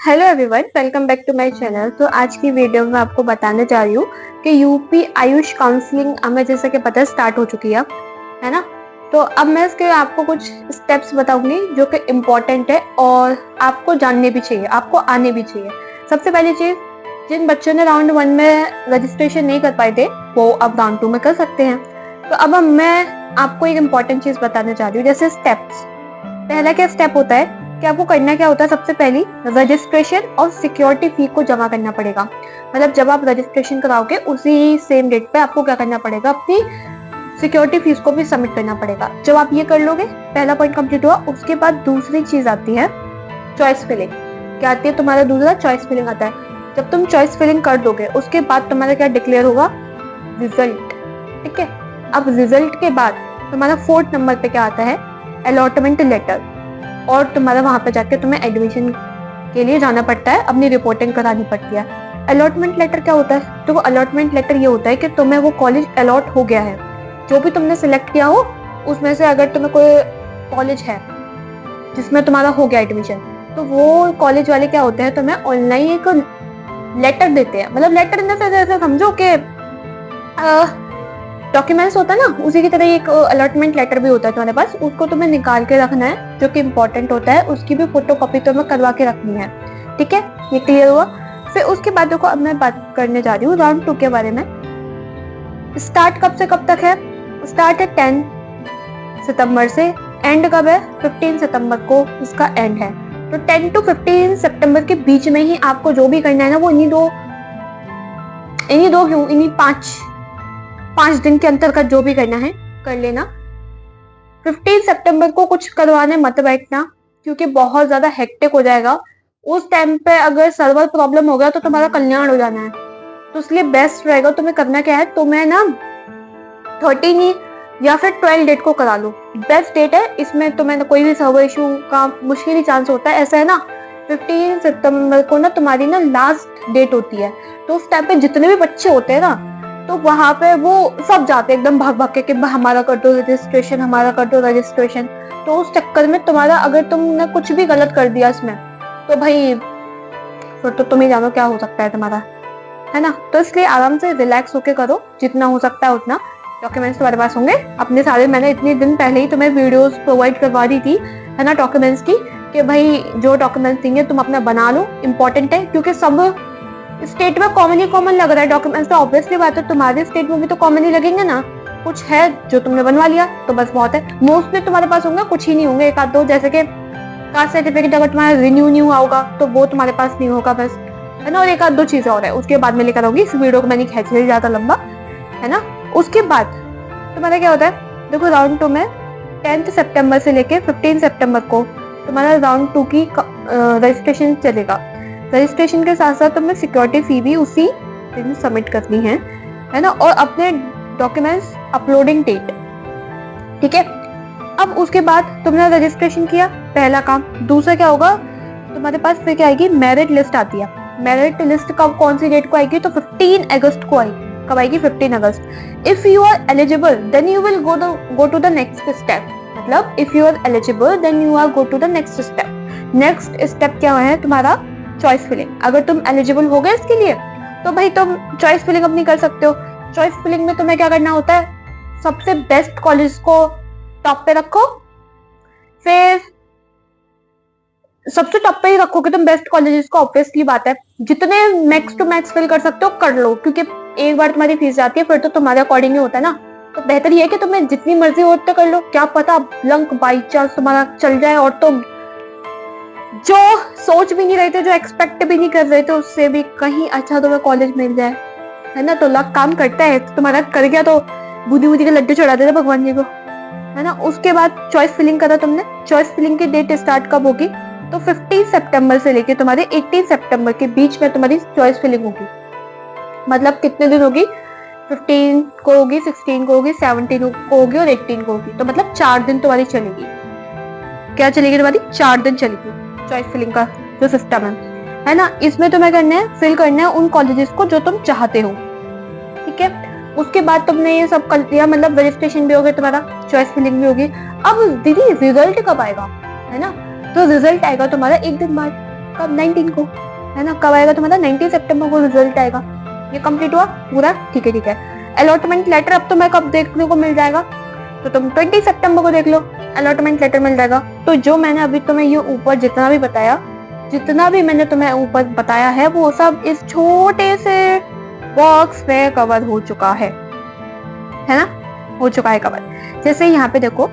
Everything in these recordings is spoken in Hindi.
Hello everyone, welcome back to my channel. तो आज की वीडियो में आपको बताने जा रही हूँ कि यूपी आयुष काउंसलिंग हमें जैसा कि पता है स्टार्ट हो चुकी है ना। तो अब मैं इसके आपको कुछ स्टेप्स बताऊंगी जो कि इम्पोर्टेंट है और आपको जानने भी चाहिए, आपको आने भी चाहिए। सबसे पहली चीज, जिन बच्चों ने राउंड 1 में रजिस्ट्रेशन नहीं कर पाए थे वो अब राउंड 2 में कर सकते हैं। तो अब मैं आपको एक इम्पोर्टेंट चीज बताने जा रही हूँ, जैसे स्टेप्स। पहला क्या स्टेप होता है कि आपको करना क्या होता है, सबसे पहली रजिस्ट्रेशन और सिक्योरिटी फी को जमा करना पड़ेगा। मतलब जब आप रजिस्ट्रेशन कराओगे उसी सेम डेट पे आपको क्या करना पड़ेगा, अपनी सिक्योरिटी फीस को भी सबमिट करना पड़ेगा। जब आप ये कर लोगे, पहला पॉइंट कंप्लीट हुआ। उसके बाद दूसरी चीज आती है चॉइस फिलिंग। क्या आती है तुम्हारा दूसरा? चॉइस फिलिंग आता है। जब तुम चॉइस फिलिंग कर दोगे उसके बाद तुम्हारा क्या डिक्लेयर होगा? रिजल्ट। ठीक है। अब रिजल्ट के बाद तुम्हारा 4th नंबर पे क्या आता है? Allotment letter. और तुम्हारा वहां पे जाके तुम्हें एडमिशन के लिए जाना पड़ता है, अपनी रिपोर्टिंग करानी पड़ती है। अलॉटमेंट लेटर क्या होता है? तो अलॉटमेंट लेटर ये होता है कि तुम्हें वो कॉलेज अलॉट हो गया है, जो भी तुमने सिलेक्ट किया हो उसमें से। अगर तुम्हें कोई कॉलेज है जिसमें तुम्हारा हो गया एडमिशन, तो वो कॉलेज वाले क्या होते हैं, तुम्हें ऑनलाइन एक लेटर देते हैं। मतलब लेटर इन द सेंस ऐसे समझो कि डॉक्यूमेंट्स होता है ना, उसी की तरह एक अलॉटमेंट लेटर भी होता है तुम्हारे पास। उसको तुम्हें निकाल के रखना है, जो कि इम्पोर्टेंट होता है। उसकी भी फोटोकॉपी तुम्हें करवा के रखनी है। ठीक है, ये क्लियर हुआ। फिर उसके बाद देखो, अब मैं बात करने जा रही हूँ राउंड 2 के बारे में। स्टार्ट कब से कब तक है? स्टार्ट है 10 सितंबर से। एंड कब है? 15 सितंबर को उसका एंड है। तो 10 to 15 सितंबर के बीच में ही आपको जो भी करना है ना, वो इन्हीं दो क्यों, इन्हीं 5 दिन के अंतर का जो भी करना है कर लेना। 15 सितंबर को कुछ करवाने मत बैठना, क्योंकि बहुत ज्यादा हेक्टिक हो जाएगा। उस टाइम पे अगर सर्वर प्रॉब्लम हो गया तो तुम्हारा कल्याण हो जाना है। तो इसलिए बेस्ट रहेगा, तुम्हें करना क्या है, तुम्हें ना 13 या फिर 12 डेट को करा लो। बेस्ट डेट है। इसमें तुम्हें कोई भी सर्वर इशू का मुश्किल ही चांस होता है। ऐसा है ना, 15 सितंबर को ना तुम्हारी ना लास्ट डेट होती है। तो उस टाइम पे जितने भी बच्चे होते हैं ना, तो वहां पे वो सब जाते हैं एकदम भाग भाग के कि हमारा कर दो रजिस्ट्रेशन, हमारा कर दो रजिस्ट्रेशन। तो उस चक्कर में तुम्हारा, अगर तुमने कुछ भी गलत कर दिया इसमें, तो भाई फिर तो तुम ही जानो क्या हो सकता है तुम्हारा, है ना। तो इसलिए आराम से रिलैक्स होके करो, जितना हो सकता है उतना। डॉक्यूमेंट्स तुम्हारे पास होंगे अपने सारे। मैंने इतने दिन पहले ही तुम्हें वीडियोस प्रोवाइड करवा दी थी, है ना, डॉक्यूमेंट्स की, कि भाई जो डॉक्यूमेंट्स देंगे तुम अपना बना लो। इंपॉर्टेंट है, क्योंकि सब स्टेट में कॉमन ही कॉमन लग रहा है डॉक्यूमेंट्स। तो ऑब्वियसली बात है, तुम्हारे स्टेट में भी तो कॉमन ही लगेंगे ना। कुछ है जो तुमने बनवा लिया तो बस बहुत है। मोस्टली तुम्हारे पास होंगे, कुछ ही नहीं होंगे, एक आध दो। जैसे कि कास्ट सर्टिफिकेट अगर तुम्हारा रिन्यू न्यू होगा तो वो तुम्हारे पास नहीं होगा बस, है ना। और एक आध दो चीजें और है, उसके बाद में लेकर आऊंगी। इस वीडियो को मैंने खींच लिया ज्यादा लंबा, है ना। उसके बाद तुम्हारा क्या होता है, देखो राउंड 2 में 10 सितंबर से लेके 15 सितंबर को तुम्हारा राउंड 2 की रजिस्ट्रेशन चलेगा। रजिस्ट्रेशन के साथ साथ तुम्हें सिक्योरिटी फी भी उसी दिन सबमिट करनी है ना। और अपने डॉक्यूमेंट्स अपलोडिंग डेट। ठीक है। अब उसके बाद तुमने रजिस्ट्रेशन किया, पहला काम। दूसरा क्या होगा, तुम्हारे पास फिर क्या आएगी, मेरिट लिस्ट आती है। मेरिट लिस्ट कब, कौन सी डेट को आएगी? तो 15 अगस्त को आएगी। कब आएगी? 15 अगस्त। If you are eligible then you will go to the next step. मतलब if you are eligible then you are go to the next step. Next step क्या है तुम्हारा? Choice filling. अगर तुम एलिजिबल हो गए इसके लिए तो भाई तुम चॉइस फिलिंग अपनी कर सकते हो। चॉइस फिलिंग में तुम्हें क्या करना होता है, सबसे बेस्ट कॉलेज को टॉप पे रखो। फिर सबसे टॉप पे ही रखोगे तुम बेस्ट कॉलेजेस को, ऑब्वियसली बात है। जितने मैक्स टू मैक्स फिल कर सकते हो कर लो, क्योंकि एक बार तुम्हारी फीस जाती है फिर तो तुम्हारे अकॉर्डिंग ही होता है ना। तो बेहतर ये है कि तुम्हें जितनी मर्जी हो उतना कर लो। क्या पता लंक बाई चांस तुम्हारा चल जाए और तुम जो सोच भी नहीं रहे थे, जो एक्सपेक्ट भी नहीं कर रहे थे, उससे भी कहीं अच्छा तुम्हें कॉलेज मिल जाए, है ना। तो लक काम करता है। तुम्हारा कर गया तो बूंदी बूंदी के लड्डू चढ़ा देते भगवान जी को, है ना। उसके बाद चॉइस फिलिंग करा तुमने। चॉइस फिलिंग की डेट स्टार्ट कब होगी? तो 15 सितंबर से लेके तुम्हारे 18 सितंबर के बीच में तुम्हारी चॉइस फिलिंग होगी। मतलब कितने दिन होगी? 15 को होगी, 16 को होगी, 17 को होगी और 18 को होगी। तो मतलब 4 दिन तुम्हारी चलेगी। क्या चलेगी तुम्हारी? 4 दिन चलेगी चॉइस फिलिंग का जो सिस्टम है ना। इसमें तुम्हें करना है, फिल करना है उन कॉलेजेस को जो तुम चाहते हो। ठीक है। उसके बाद तुमने ये सब कर दिया, मतलब रजिस्ट्रेशन भी हो गया तुम्हारा, चॉइस फिलिंग भी होगी। अब दीदी रिजल्ट कब आएगा, है ना। तो रिजल्ट आएगा तुम्हारा एक दिन बाद। कब 19 को, है ना। कब आएगा तुम्हारा 19 सितंबर को रिजल्ट आएगा। ये कंप्लीट हुआ पूरा, ठीक है। अलॉटमेंट लेटर अब तुम्हें कब देखने को मिल जाएगा, तो तुम 20 सितंबर को देख लो, अलॉटमेंट लेटर मिल जाएगा। तो जो मैंने अभी तुम्हें ये ऊपर जितना भी मैंने तुम्हें ऊपर बताया है वो सब इस छोटे से बॉक्स में कवर हो चुका है ना, हो चुका है कवर। जैसे यहाँ पे देखो,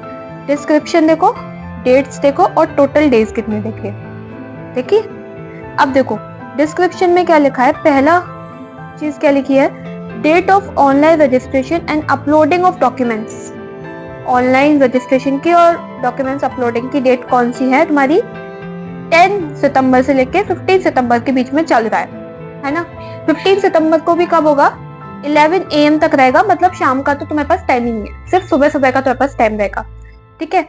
डिस्क्रिप्शन देखो, डेट्स देखो और टोटल डेज कितने देखिए। अब देखो डिस्क्रिप्शन में क्या लिखा है, पहला चीज क्या लिखी है, date of online registration and uploading of documents. Online registration की और डॉक्यूमेंट्स अपलोडिंग की डेट कौन सी है तुम्हारी, 10 सितंबर से लेके 15 सितंबर के बीच में चल रहा है ना। 15 सितंबर को भी कब होगा, 11 AM तक रहेगा, मतलब शाम का तो तुम्हारे पास टाइम ही नहीं है, सिर्फ सुबह का तुम्हारे पास टाइम रहेगा, ठीक है।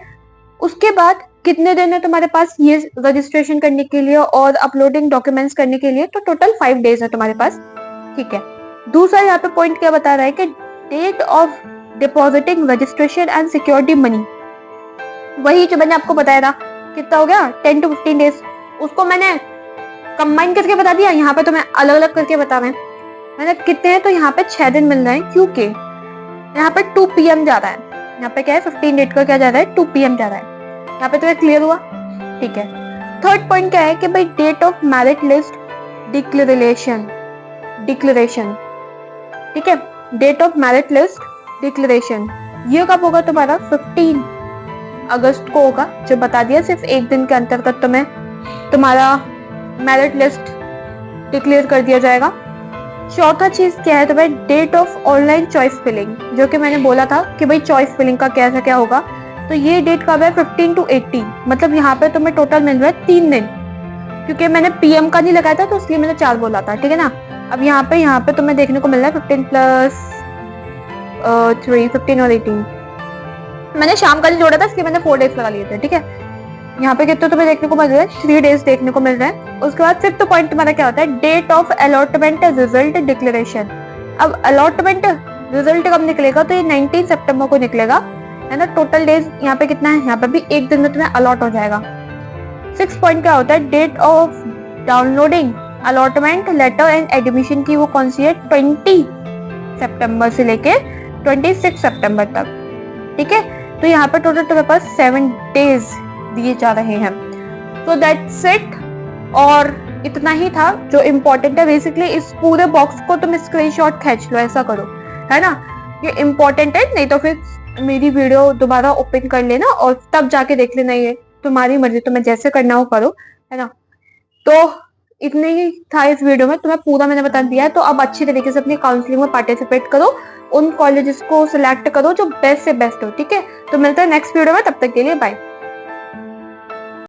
उसके बाद कितने दिन है तुम्हारे पास ये रजिस्ट्रेशन करने के लिए और अपलोडिंग डॉक्यूमेंट्स करने के लिए, तो टोटल 5 डेज है तुम्हारे पास, ठीक है। दूसरा यहाँ पे पॉइंट क्या बता रहा है कि date of depositing registration and security money, वही जो मैंने आपको बताया था, कितना हो गया 10 to 15 डेज, उसको मैंने कंबाइन करके बता दिया, यहाँ पे तो मैं अलग अलग करके बता रहे हैं मैंने कितने हैं। तो यहाँ पे 6 दिन मिल रहे हैं, क्योंकि यहाँ पे 2 PM जा रहा है, यहाँ पे क्या है 15 डेट का क्या जा रहा है, 2 PM जा रहा है। यहाँ पे तुम्हें क्लियर हुआ, ठीक है। थर्ड पॉइंट क्या है कि भाई date of merit list declaration, ठीक है, date of merit list declaration, ये कब होगा तुम्हारा 15 अगस्त को होगा, जो बता दिया, सिर्फ एक दिन के अंतर्गत तुम्हें तुम्हारा मेरिट लिस्ट डिक्लेयर कर दिया जाएगा। चौथा चीज क्या है तुम्हें, date of online choice filling, जो कि मैंने बोला था कि भाई चॉइस फिलिंग का कैसा क्या होगा, तो ये डेट कब है 15 to 18, मतलब यहाँ पे तुम्हें टोटल मिल रहा है 3 दिन, क्योंकि मैंने PM का नहीं लगाया था तो इसलिए मैंने 4 बोला था, ठीक है ना। अब यहाँ पे तुम्हें देखने को मिल रहा है 15 + 3 15 और 18, मैंने शाम का नहीं जोड़ा था इसलिए मैंने 4 डेज लगा लिए थे, ठीक है। यहाँ पे कितने तुम्हें देखने को मिल रहा है, 3 डेज देखने को मिल रहा है। उसके बाद फिफ्थ पॉइंट तुम्हारा क्या होता है, date of allotment result declaration. अब अलॉटमेंट रिजल्ट कब निकलेगा, तो ये 19 सितंबर को निकलेगा, है ना। टोटल डेज यहाँ पे कितना है, यहाँ पे भी एक दिन में तुम्हें अलॉट हो जाएगा। 6 पॉइंट क्या होता है, date of downloading allotment letter and admission की, वो कौन सी है, 20 सितंबर से लेके 26 सितंबर तक, ठीक है। तो यहाँ पे टोटल तुम्हारे पास 7 डेज दिए जा रहे हैं। तो दैट्स इट, और इतना ही था जो इम्पोर्टेंट है। बेसिकली इस पूरे बॉक्स को तुम स्क्रीनशॉट खींच लो, ऐसा करो, है ना, ये इम्पोर्टेंट है, नहीं तो फिर मेरी वीडियो दोबारा ओपन कर लेना और तब जाके देख लेना, ये तुम्हारी मर्जी, तुम्हें जैसे करना हो करो, है ना। तो इतने ही था इस वीडियो में, तुम्हें पूरा मैंने बता दिया है। तो अब अच्छी तरीके से अपनी काउंसलिंग में पार्टिसिपेट करो, उन कॉलेजेस को सिलेक्ट करो जो बेस्ट से बेस्ट हो, ठीक है। तो मिलते हैं नेक्स्ट वीडियो में, तब तक के लिए बाय।